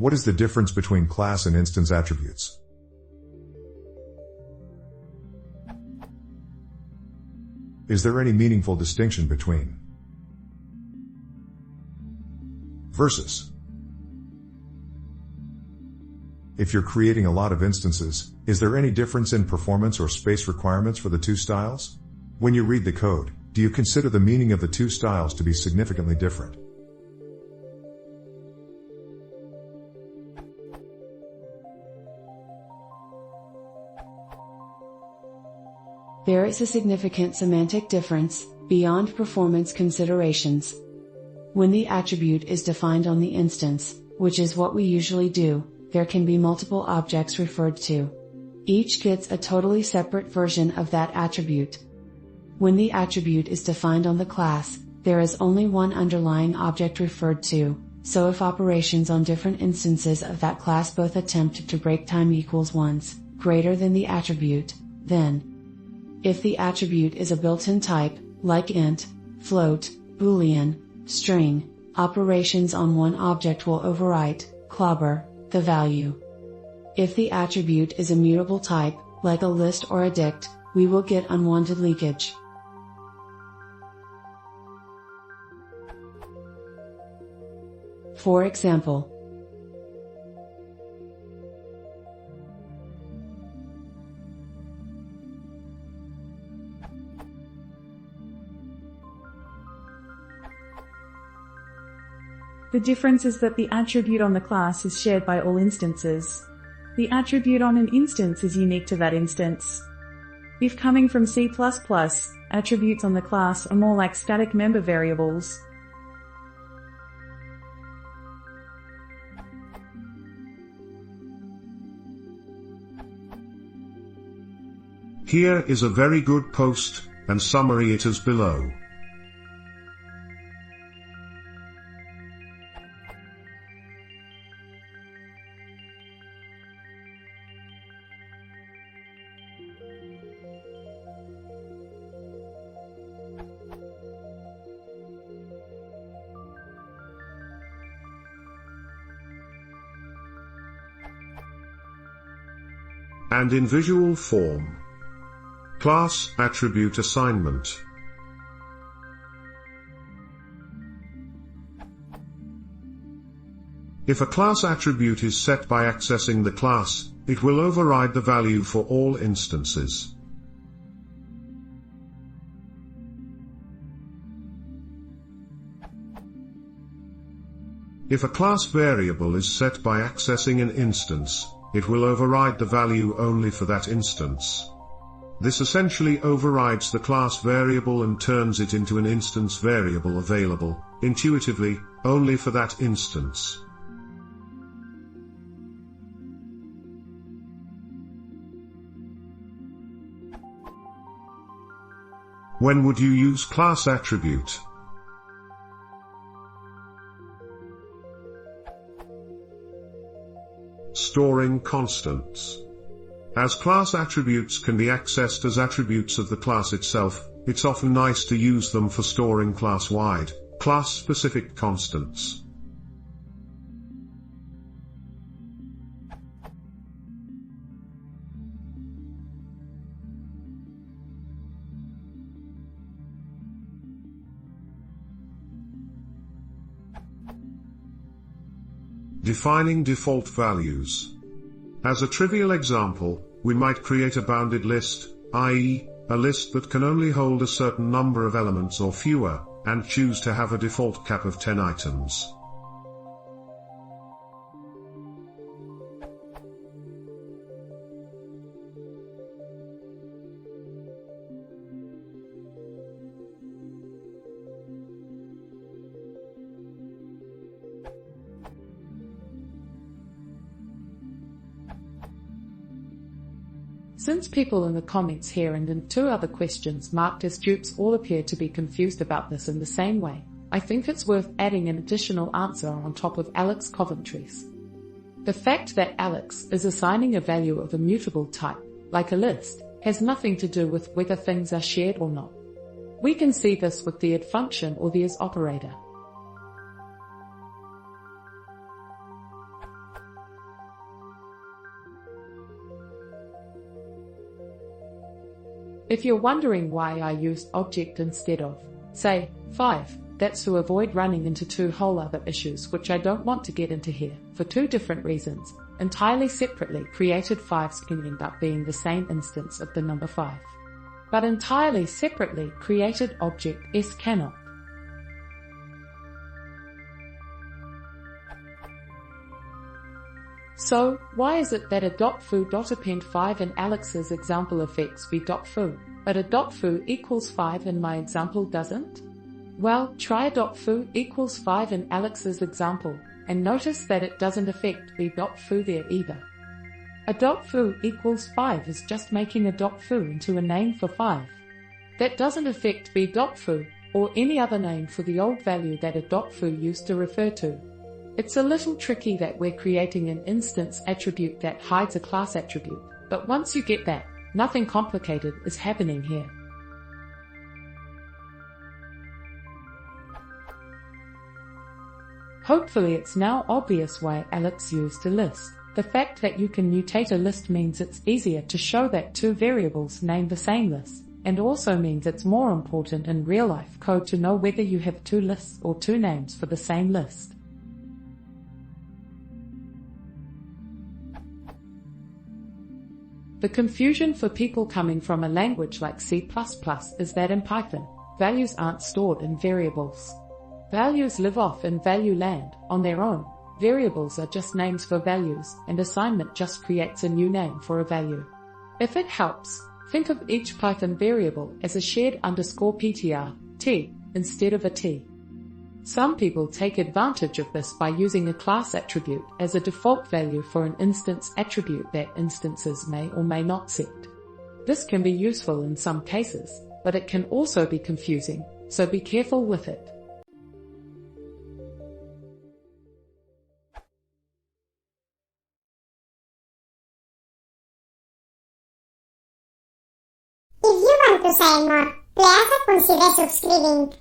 What is the difference between class and instance attributes? Is there any meaningful distinction between versus? If you're creating a lot of instances, is there any difference in performance or space requirements for the two styles? When you read the code, do you consider the meaning of the two styles to be significantly different? There is a significant semantic difference, beyond performance considerations. When the attribute is defined on the instance, which is what we usually do, there can be multiple objects referred to. Each gets a totally separate version of that attribute. When the attribute is defined on the class, there is only one underlying object referred to, so if operations on different instances of that class both attempt to break time equals once greater than the attribute, then if the attribute is a built-in type, like int, float, boolean, string, operations on one object will overwrite, clobber, the value. If the attribute is a mutable type, like a list or a dict, we will get unwanted leakage. For example, the difference is that the attribute on the class is shared by all instances. The attribute on an instance is unique to that instance. If coming from C++, attributes on the class are more like static member variables. Here is a very good post, and summary it as below. And in visual form. Class attribute assignment. If a class attribute is set by accessing the class, it will override the value for all instances. If a class variable is set by accessing an instance, it will override the value only for that instance. This essentially overrides the class variable and turns it into an instance variable available, intuitively, only for that instance. When would you use class attribute? Storing constants. As class attributes can be accessed as attributes of the class itself, it's often nice to use them for storing class-wide, class-specific constants. Defining default values. As a trivial example, we might create a bounded list, i.e., a list that can only hold a certain number of elements or fewer, and choose to have a default cap of 10 items. Since people in the comments here and in 2 other questions marked as dupes all appear to be confused about this in the same way, I think it's worth adding an additional answer on top of Alex Coventry's. The fact that Alex is assigning a value of a mutable type, like a list, has nothing to do with whether things are shared or not. We can see this with the add function or the as operator. If you're wondering why I used object instead of, say, 5, that's to avoid running into two whole other issues which I don't want to get into here, for two different reasons. Entirely separately created 5s can end up being the same instance of the number 5. But entirely separately created object s cannot. So, why is it that a .foo.append 5 in Alex's example affects b.foo, but a .foo equals 5 in my example doesn't? Well, try a .foo equals 5 in Alex's example, and notice that it doesn't affect b.foo there either. A .foo equals 5 is just making a .foo into a name for 5. That doesn't affect b.foo, or any other name for the old value that a .foo used to refer to. It's a little tricky that we're creating an instance attribute that hides a class attribute, but once you get that, nothing complicated is happening here. Hopefully it's now obvious why Alex used a list. The fact that you can mutate a list means it's easier to show that two variables name the same list, and also means it's more important in real-life code to know whether you have two lists or two names for the same list. The confusion for people coming from a language like C++ is that in Python, values aren't stored in variables. Values live off in value land, on their own. Variables are just names for values, and assignment just creates a new name for a value. If it helps, think of each Python variable as a shared _ptr, t, instead of a t. Some people take advantage of this by using a class attribute as a default value for an instance attribute that instances may or may not set. This can be useful in some cases, but it can also be confusing, so be careful with it. If you want to say more, please consider subscribing.